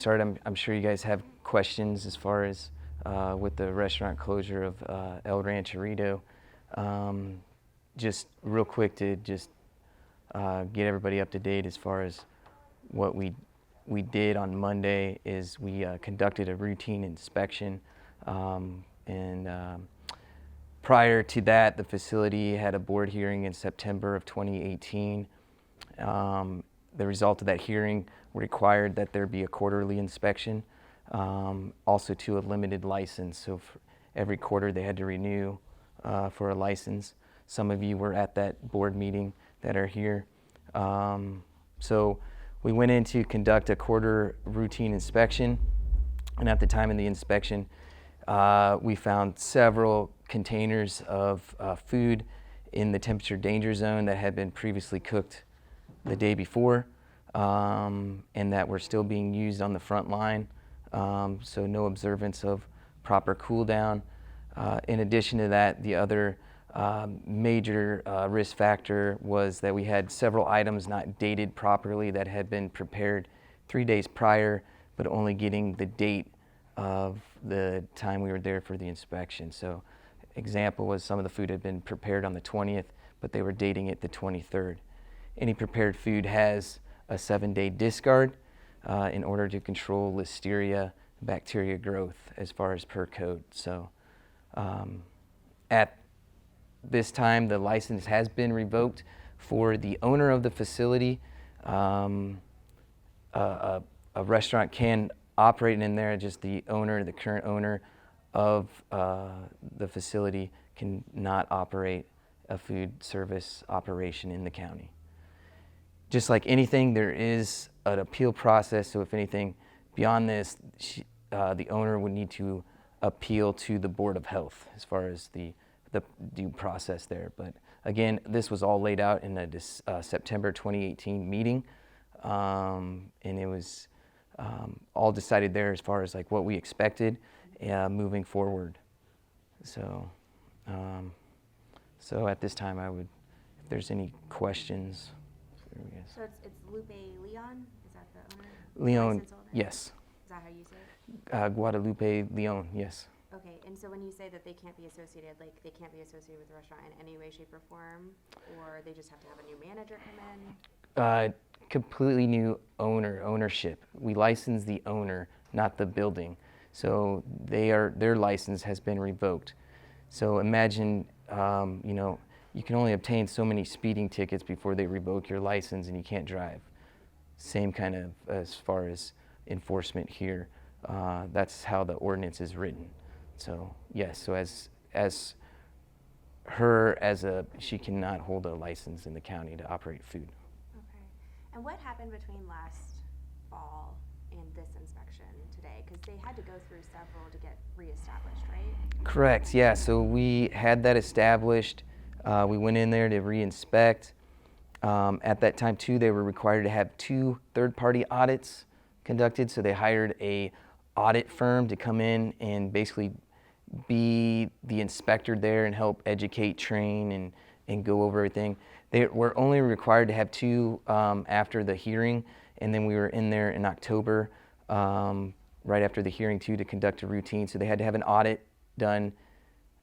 I'm sure you guys have questions as far as with the restaurant closure of El Rancherito. Just real quick to just get everybody up to date as far as what we did on Monday is we conducted a routine inspection, and prior to that, the facility had a board hearing in September of 2018. The result of that hearing required that there be a quarterly inspection, also to a limited license. So for every quarter they had to renew for a license. Some of you were at that board meeting that are here. So we went in to conduct a quarter routine inspection, and at the time of the inspection, we found several containers of food in the temperature danger zone that had been previously cooked the day before, and that were still being used on the front line, so no observance of proper cool down. In addition to that, the other major risk factor was that we had several items not dated properly that had been prepared 3 days prior, but only getting the date of the time we were there for the inspection. So example was some of the food had been prepared on the 20th, but they were dating it the 23rd. Any prepared food has a 7-day discard in order to control listeria bacteria growth as far as per code. So at this time, the license has been revoked for the owner of the facility. A restaurant can operate in there, just the current owner of the facility cannot operate a food service operation in the county. Just like anything, there is an appeal process, so if anything beyond this, the owner would need to appeal to the Board of Health as far as the due process there. But again, this was all laid out in a September 2018 meeting, and it was all decided there as far as like what we expected moving forward. So, so at this time, if there's any questions. So it's Lupe Leon? Is that the owner? Leon, yes. Is that how you say it? Guadalupe Leon, yes. Okay, and so when you say that they can't be associated, like they can't be associated with the restaurant in any way, shape, or form, or they just have to have a new manager come in? Completely new ownership. We license the owner, not the building. So their license has been revoked. So imagine, you can only obtain so many speeding tickets before they revoke your license and you can't drive. Same kind of as far as enforcement here. That's how the ordinance is written. So yes, so she cannot hold a license in the county to operate food. Okay. And what happened between last fall and this inspection today? Because they had to go through several to get reestablished, right? Correct, yeah. So we had that established. We went in there to re-inspect. At that time too, they were required to have 2 third-party audits conducted. So they hired a audit firm to come in and basically be the inspector there and help educate, train, and go over everything. They were only required to have 2 after the hearing, and then we were in there in October, right after the hearing too, to conduct a routine. So they had to have an audit done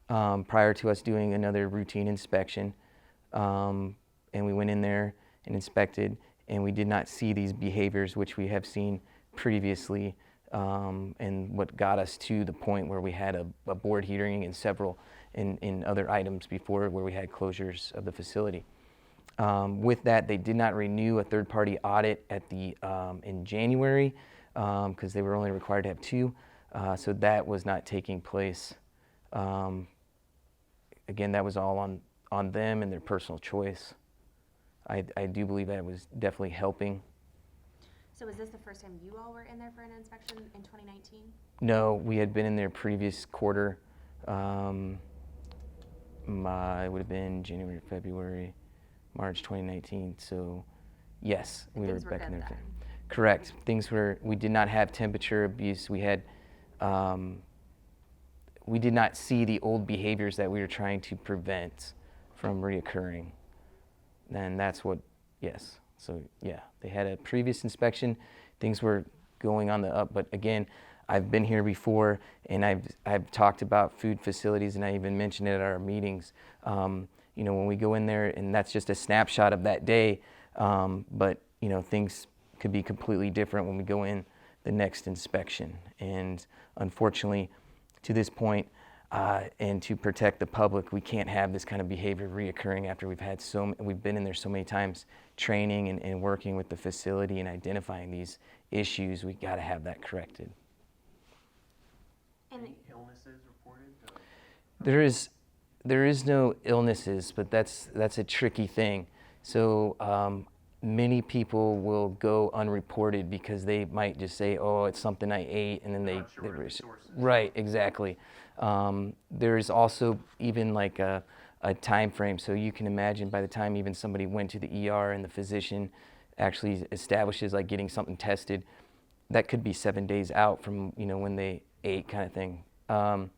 prior to us doing another routine inspection. And we went in there and inspected, and we did not see these behaviors which we have seen previously, and what got us to the point where we had a board hearing and several in other items before where we had closures of the facility. With that, they did not renew a third-party audit in January because they were only required to have 2, so that was not taking place. Again, that was all on them and their personal choice. I do believe that was definitely helping. So was this the first time you all were in there for an inspection in 2019? No, we had been in there previous quarter. It would have been January, February, March 2019. So yes, we were back in there. Then. Correct. We did not have temperature abuse. We did not see the old behaviors that we were trying to prevent from reoccurring. And that's what, yes. So yeah, they had a previous inspection. Things were going on the up. But again, I've been here before, and I've talked about food facilities, and I even mentioned it at our meetings. When we go in there, and that's just a snapshot of that day, but things could be completely different when we go in the next inspection. And unfortunately, to this point, and to protect the public, we can't have this kind of behavior reoccurring after we've been in there so many times training and working with the facility and identifying these issues. We got to have that corrected. Any illnesses reported? There is no illnesses, but that's a tricky thing. So many people will go unreported because they might just say, "Oh, it's something I ate," and then Not sure of the sources. Right, exactly. There's also even like a time frame. So you can imagine by the time even somebody went to the ER and the physician actually establishes like getting something tested, that could be 7 days out from when they ate, kind of thing. I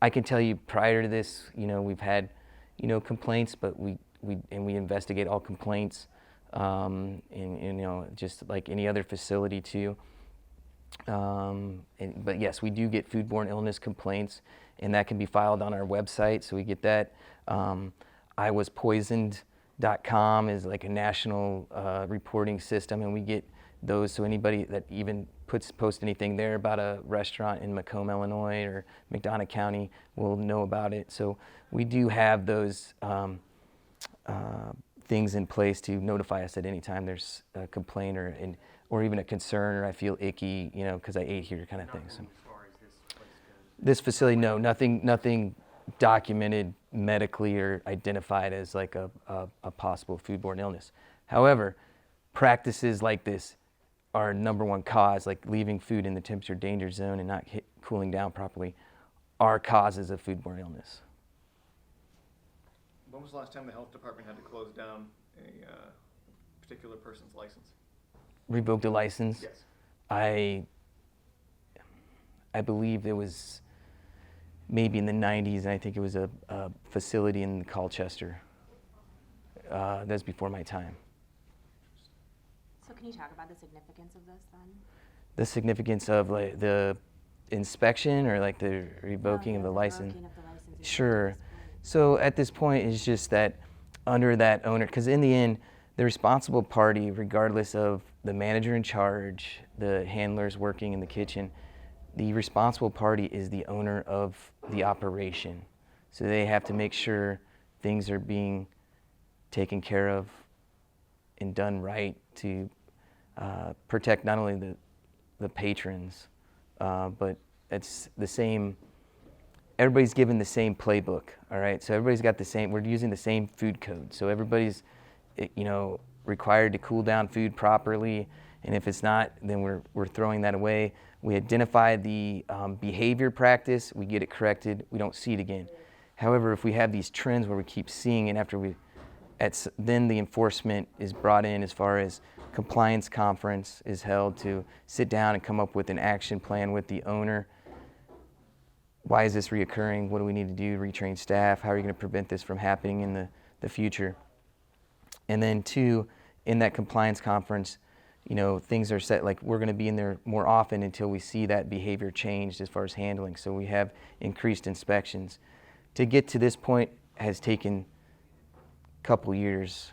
can tell you prior to this, we've had complaints, but we investigate all complaints, and just like any other facility too. But yes, we do get foodborne illness complaints, and that can be filed on our website, so we get that. iwaspoisoned.com is like a national reporting system, and we get those, so anybody that even post anything there about a restaurant in Macomb, Illinois, or McDonough County will know about it. So we do have those things in place to notify us at any time there's a complaint or even a concern, or I feel icky, because I ate here, kind of thing. So As far as this place goes. this facility, no, nothing documented medically or identified as like a possible foodborne illness. However, practices like this are number one cause, like leaving food in the temperature danger zone and not cooling down properly, are causes of foodborne illness. When was the last time the health department had to close down a particular person's license? Revoked a license? Yes. I believe it was maybe in the 90s, and I think it was a facility in Colchester. That's before my time. So can you talk about the significance of this then? The significance of like the inspection or like the revoking of the license? Revoking of the license is Sure. at this point. So at this point, it's just that under that owner, because in the end, the responsible party, regardless of the manager in charge, the handlers working in the kitchen, the responsible party is the owner of the operation. So they have to make sure things are being taken care of and done right to protect not only the patrons, but it's the same. Everybody's given the same playbook, all right? So everybody's got the same, we're using the same food code. So everybody's, required to cool down food properly, and if it's not, then we're throwing that away. We identify the behavior practice, we get it corrected, we don't see it again. However, if we have these trends where we keep seeing it after then the enforcement is brought in, as far as compliance conference is held to sit down and come up with an action plan with the owner. Why is this reoccurring? What do we need to do to retrain staff? How are you going to prevent this from happening in the future? And then two, in that compliance conference, things are set, like we're going to be in there more often until we see that behavior changed as far as handling. So we have increased inspections. To get to this point has taken a couple years.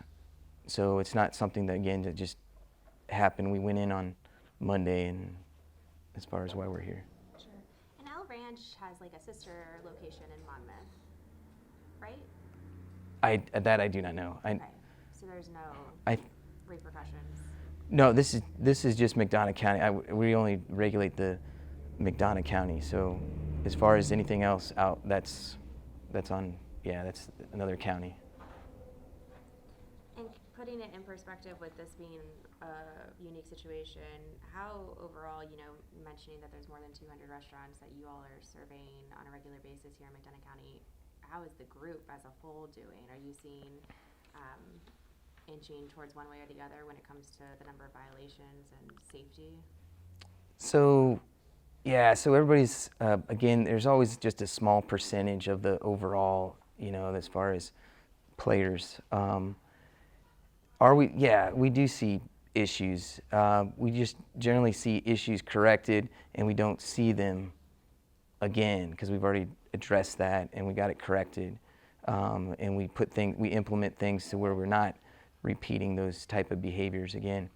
So it's not something that, again, that just happened. We went in on Monday, and as far as why we're here. Sure. And Al Ranch has like a sister location in Monmouth, right? I do not know. Okay. So there's no repercussions. No, this is just McDonough County. We only regulate the McDonough County. So as far as anything else out, that's another county. And putting it in perspective with this being a unique situation, how overall, mentioning that there's more than 200 restaurants that you all are surveying on a regular basis here in McDonough County, how is the group as a whole doing? Are you seeing inching towards one way or the other when it comes to the number of violations and safety? So, yeah, so everybody's, again, there's always just a small percentage of the overall, as far as players. Yeah, we do see issues. We just generally see issues corrected, and we don't see them again because we've already addressed that and we got it corrected. And we implement things to where we're not repeating those type of behaviors again.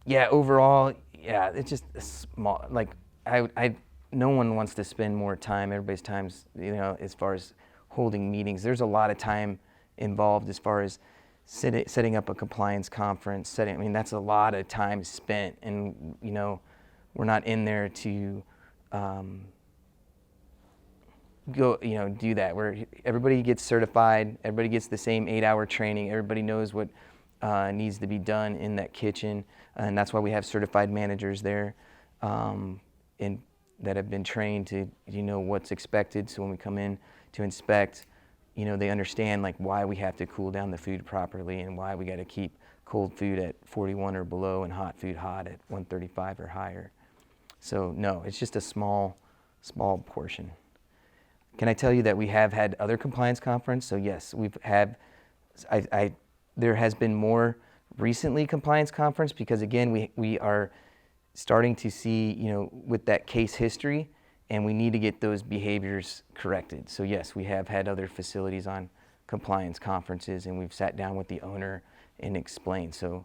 Yeah, overall, yeah, it's just a small, like, no one wants to spend more time, everybody's time's, as far as holding meetings. There's a lot of time involved as far as setting up a compliance conference, that's a lot of time spent, and, we're not in there to go, do that. Everybody gets certified, everybody gets the same 8-hour training, everybody knows what needs to be done in that kitchen, and that's why we have certified managers there that have been trained to what's expected. So when we come in to inspect, they understand like why we have to cool down the food properly and why we got to keep cold food at 41 or below and hot food hot at 135 or higher. So no, it's just a small portion. Can I tell you that we have had other compliance conference? So yes, there has been more recently compliance conference because again, we are starting to see, with that case history, and we need to get those behaviors corrected. So yes, we have had other facilities on compliance conferences, and we've sat down with the owner and explained. So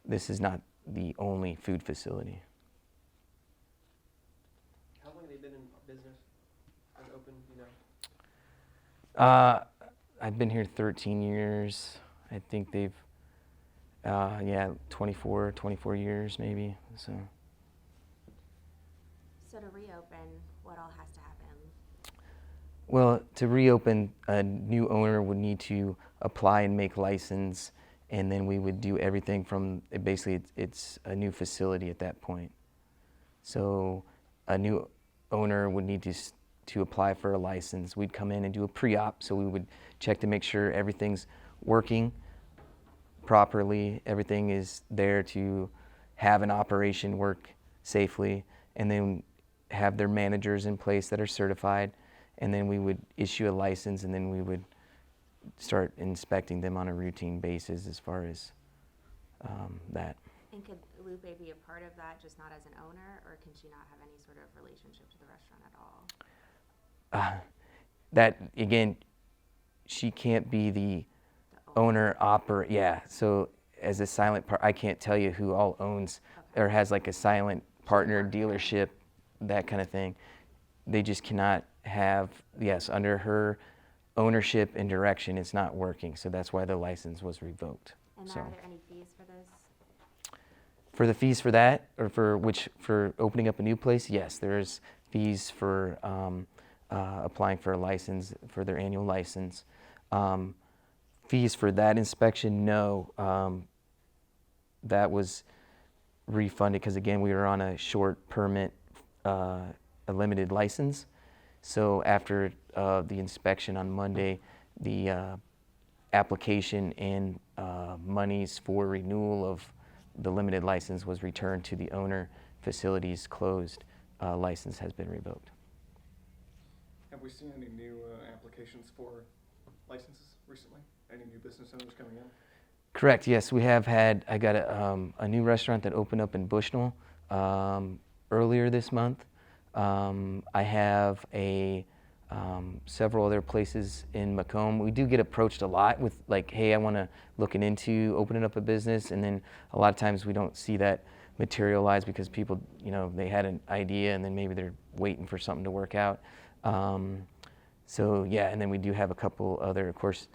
this is not the only food facility. How long have they been in business and open, I've been here 13 years. I think they've, 24 years maybe. So to reopen, what all has to happen? Well, to reopen, a new owner would need to apply and make license, and then we would do everything from, basically it's a new facility at that point. So a new owner would need to apply for a license. We'd come in and do a pre-op, so we would check to make sure everything's working properly, everything is there to have an operation work safely, and then have their managers in place that are certified, and then we would issue a license, and then we would start inspecting them on a routine basis as far as that. And could Lupe be a part of that, just not as an owner, or can she not have any sort of relationship to the restaurant at all? That, again, she can't be the owner, yeah, so as a silent part, I can't tell you who all owns or has like a silent partner dealership, that kind of thing. They just cannot have, yes, under her ownership and direction, it's not working, so that's why the license was revoked. And So, are there any fees for this? for the fees for that, or for opening up a new place, yes, there's fees for applying for a license, for their annual license. Fees for that inspection, no. That was refunded because again, we were on a short permit, a limited license. So after the inspection on Monday, the application and monies for renewal of the limited license was returned to the owner. Facilities closed. License has been revoked. Have we seen any new applications for licenses recently? Any new business owners coming in? Correct, yes, we have had, I got a new restaurant that opened up in Bushnell earlier this month. I have several other places in Macomb. We do get approached a lot with like, hey, I want to look into opening up a business, and then a lot of times we don't see that materialize because people, they had an idea and then maybe they're waiting for something to work out. So yeah, and then we do have a couple other, of course,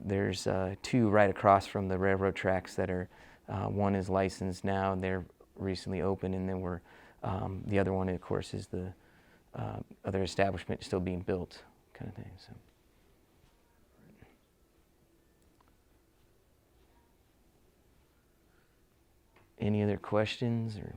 there's 2 right across from the railroad tracks that are, one is licensed now, and they're recently opened, and then the other one, of course, is the other establishment still being built, kind of thing. So. Any other questions or?